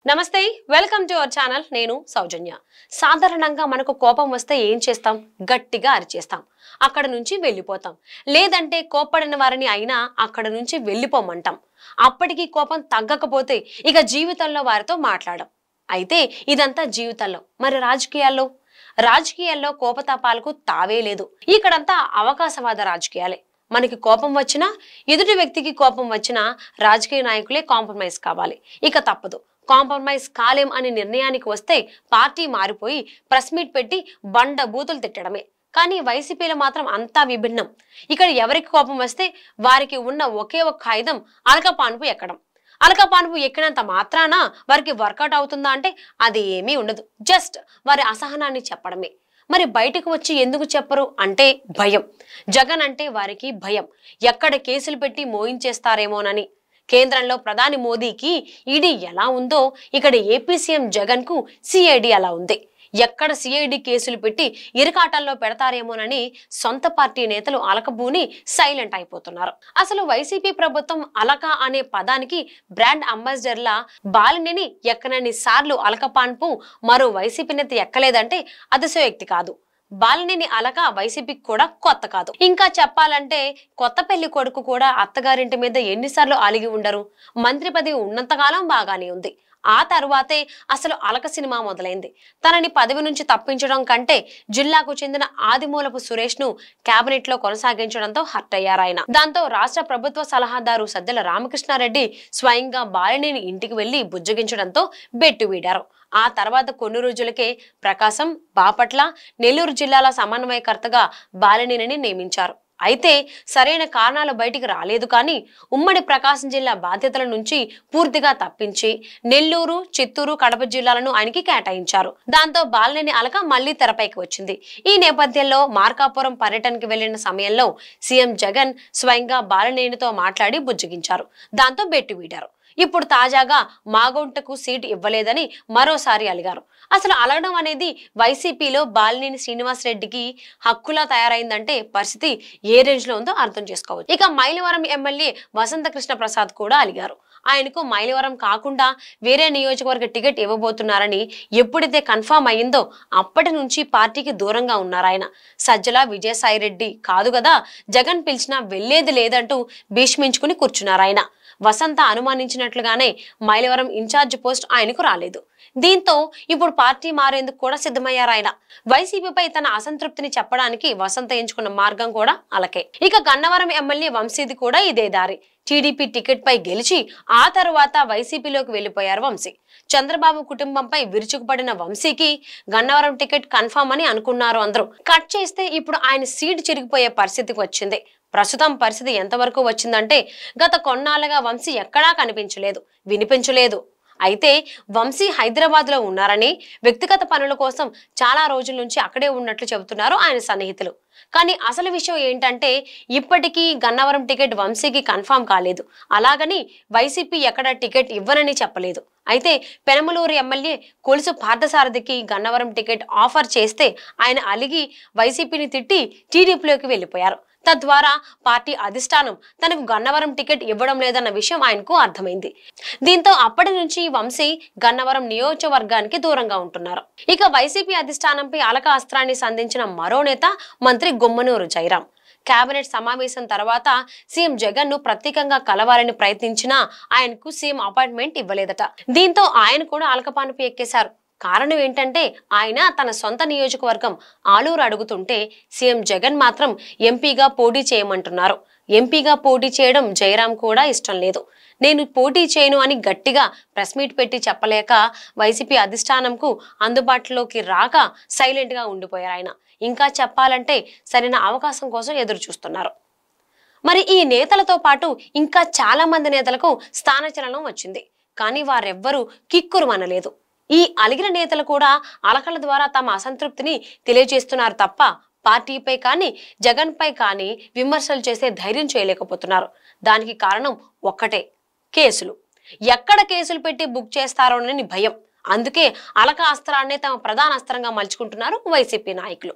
నమస్తే welcome to our channel నేను సౌజన్య సాధారణంగా మనకు కోపం వస్తే ఏం చేస్తాం గట్టిగా అరిచేస్తాం అక్కడ నుంచి వెళ్ళిపోతాం లేదంటే కోపడిన వారిని అయినా అక్కడ నుంచి వెళ్ళిపోమంటాం అప్పటికి కోపం తగ్గకపోతే ఇక జీవితంలో వారితో మాట్లాడం అయితే ఇదంతా జీవితంలో మరి రాజకీయాల్లో కోపతాపాలకు తావే లేదు ఇక్కడంతా అవకాశవాద రాజకీయాలే మనకి కోపం వచ్చినా ఎదుటి వ్యక్తికి కోపం వచ్చినా రాజకీయ నాయకులే కాంప్రమైజ్ కావాలి ఇక తప్పదు కాంప్రమైజ్ కాలేం అనే నిర్ణయానికి వస్తే పార్టీ మారిపోయి ప్రెస్ మీట్ పెట్టి బండ బూతులు తిట్టడమే కానీ వైసీపీలో మాత్రం అంతా విభిన్నం ఇక్కడ ఎవరికి కోపం వస్తే వారికి ఉన్న ఒకే ఒక్క ఆయుధం అలకపానుపు ఎక్కడం అలకపానుపు ఎక్కినంత మాత్రాన వారికి వర్కౌట్ అవుతుందా అంటే అది ఏమీ ఉండదు జస్ట్ వారి అసహనాన్ని చెప్పడమే మరి బయటకు వచ్చి ఎందుకు చెప్పరు అంటే భయం జగన్ అంటే వారికి భయం ఎక్కడ కేసులు పెట్టి మోయించేస్తారేమోనని కేంద్రంలో ప్రధాని మోదీకి ఈడీ ఎలా ఉందో ఇక్కడ ఏపీ సీఎం జగన్ కు సిఐడి అలా ఉంది ఎక్కడ సిఐడి కేసులు పెట్టి ఇరకాటల్లో పెడతారేమోనని సొంత పార్టీ నేతలు అలకబూని సైలెంట్ అయిపోతున్నారు అసలు వైసీపీ ప్రభుత్వం అలక అనే పదానికి బ్రాండ్ అంబాసిడర్లా బాలినేని ఎక్కనన్ని సార్లు అలకపాన్పు మరో వైసీపీ నేత ఎక్కలేదంటే అతిశయోక్తి కాదు బాలినేని అలక వైసీపీకి కూడా కొత్త కాదు ఇంకా చెప్పాలంటే కొత్త పెళ్లి కొడుకు కూడా అత్తగారింటి మీద ఎన్నిసార్లు అలిగి ఉండరు మంత్రి పదవి ఉన్నంతకాలం బాగానే ఉంది ఆ తరువాతే అసలు అలక సినిమా మొదలైంది తనని పదవి నుంచి తప్పించడం కంటే జిల్లాకు చెందిన ఆదిమూలపు సురేష్ ను కేబినెట్ లో కొనసాగించడంతో హర్ట్ అయ్యారాయన దాంతో రాష్ట్ర ప్రభుత్వ సలహాదారు సజ్జల రామకృష్ణారెడ్డి స్వయంగా బాలినేని ఇంటికి వెళ్లి బుజ్జగించడంతో బెట్టు వీడారు ఆ తర్వాత కొన్ని రోజులకే ప్రకాశం బాపట్ల నెల్లూరు జిల్లాల సమన్వయకర్తగా బాలినేనిని నియమించారు అయితే సరైన కారణాలు బయటికి రాలేదు కానీ ఉమ్మడి ప్రకాశం జిల్లా బాధ్యతల నుంచి పూర్తిగా తప్పించి నెల్లూరు చిత్తూరు కడప జిల్లాలను ఆయనకి కేటాయించారు దాంతో బాలినేని అలక మళ్లీ తెరపైకి వచ్చింది ఈ నేపథ్యంలో మార్కాపురం పర్యటనకి వెళ్లిన సమయంలో సీఎం జగన్ స్వయంగా బాలినేనితో మాట్లాడి బుజ్జగించారు దాంతో బెట్టు వీడారు ఇప్పుడు తాజాగా మాగొంటకు సీటు ఇవ్వలేదని మరోసారి అలిగారు అసలు అలగడం అనేది వైసీపీలో బాలినేని శ్రీనివాసరెడ్డికి హక్కులా తయారైందంటే పరిస్థితి ఏ రేంజ్ లో ఉందో అర్థం చేసుకోవచ్చు ఇక మైలవరం ఎమ్మెల్యే వసంత కృష్ణ ప్రసాద్ కూడా అలిగారు ఆయనకు మైలవరం కాకుండా వేరే నియోజకవర్గ టికెట్ ఇవ్వబోతున్నారని ఎప్పుడైతే కన్ఫర్మ్ అయ్యిందో అప్పటి నుంచి పార్టీకి దూరంగా ఉన్నారు ఆయన సజ్జల విజయసాయిరెడ్డి కాదు కదా జగన్ పిలిచినా వెళ్లేది లేదంటూ భీష్మించుకుని కూర్చున్నారు ఆయన వసంత అనుమానించినట్లుగానే మైలవరం ఇన్ఛార్జ్ పోస్ట్ ఆయనకు రాలేదు దీంతో ఇప్పుడు పార్టీ మారేందుకు కూడా సిద్ధమయ్యారు ఆయన వైసీపీపై తన అసంతృప్తిని చెప్పడానికి వసంత ఎంచుకున్న మార్గం కూడా అలకే ఇక గన్నవరం ఎమ్మెల్యే వంశీది కూడా ఇదే దారి టీడీపీ టికెట్ పై గెలిచి ఆ తరువాత వైసీపీలోకి వెళ్లిపోయారు వంశీ చంద్రబాబు కుటుంబంపై విరుచుకుపడిన వంశీకి గన్నవరం టికెట్ కన్ఫర్మ్ అని అనుకున్నారు అందరూ కట్ చేస్తే ఇప్పుడు ఆయన సీట్ చిరిగిపోయే పరిస్థితికి వచ్చింది ప్రస్తుతం పరిస్థితి ఎంతవరకు వచ్చిందంటే గత కొన్నాళ్ళుగా వంశీ ఎక్కడా కనిపించలేదు వినిపించలేదు అయితే వంశీ హైదరాబాద్ లో ఉన్నారని వ్యక్తిగత పనుల కోసం చాలా రోజుల నుంచి అక్కడే ఉన్నట్లు చెబుతున్నారు ఆయన సన్నిహితులు కానీ అసలు విషయం ఏంటంటే ఇప్పటికీ గన్నవరం టికెట్ వంశీకి కన్ఫర్మ్ కాలేదు అలాగని వైసీపీ ఎక్కడ టికెట్ ఇవ్వనని చెప్పలేదు అయితే పెనమలూరు ఎమ్మెల్యే కొలుసు పార్థసారథికి గన్నవరం టికెట్ ఆఫర్ చేస్తే ఆయన అలిగి వైసీపీని తిట్టి టీడీపీలోకి వెళ్లిపోయారు తద్వారా పార్టీ అధిష్టానం తనకు గన్నవరం టికెట్ ఇవ్వడం లేదన్న విషయం ఆయనకు అర్థమైంది దీంతో అప్పటి నుంచి వంశీ గన్నవరం నియోజకవర్గానికి దూరంగా ఉంటున్నారు ఇక వైసీపీ అధిష్టానంపై అలక అస్త్రాన్ని సంధించిన మరో నేత మంత్రి గుమ్మనూరు జయరాం కేబినెట్ సమావేశం తర్వాత సీఎం జగన్ ను ప్రత్యేకంగా కలవాలని ప్రయత్నించినా ఆయనకు సీఎం అపాయింట్మెంట్ ఇవ్వలేదట దీంతో ఆయన కూడా అలకపానుపు ఎక్కేశారు కారణం ఏంటంటే ఆయన తన సొంత నియోజకవర్గం ఆలూరు అడుగుతుంటే సీఎం జగన్ మాత్రం ఎంపీగా పోటీ చేయమంటున్నారు ఎంపీగా పోటీ చేయడం జయరాం కూడా ఇష్టం లేదు నేను పోటీ చేయను అని గట్టిగా ప్రెస్ మీట్ పెట్టి చెప్పలేక వైసీపీ అధిష్టానంకు అందుబాటులోకి రాక సైలెంట్ గా ఉండిపోయారు ఆయన ఇంకా చెప్పాలంటే సరైన అవకాశం కోసం ఎదురు చూస్తున్నారు మరి ఈ నేతలతో పాటు ఇంకా చాలా మంది నేతలకు స్థానచలనం వచ్చింది కానీ వారెవ్వరూ కిక్కురుమనలేదు ఈ అలిగిన నేతలు కూడా అలకల ద్వారా తమ అసంతృప్తిని తెలియజేస్తున్నారు తప్ప పార్టీపై కానీ జగన్ పై కానీ విమర్శలు చేసే ధైర్యం చేయలేకపోతున్నారు దానికి కారణం ఒక్కటే కేసులు ఎక్కడ కేసులు పెట్టి బుక్ చేస్తారోనని భయం అందుకే అలక అస్త్రాన్నే తమ ప్రధాన అస్త్రంగా మలుచుకుంటున్నారు వైసీపీ నాయకులు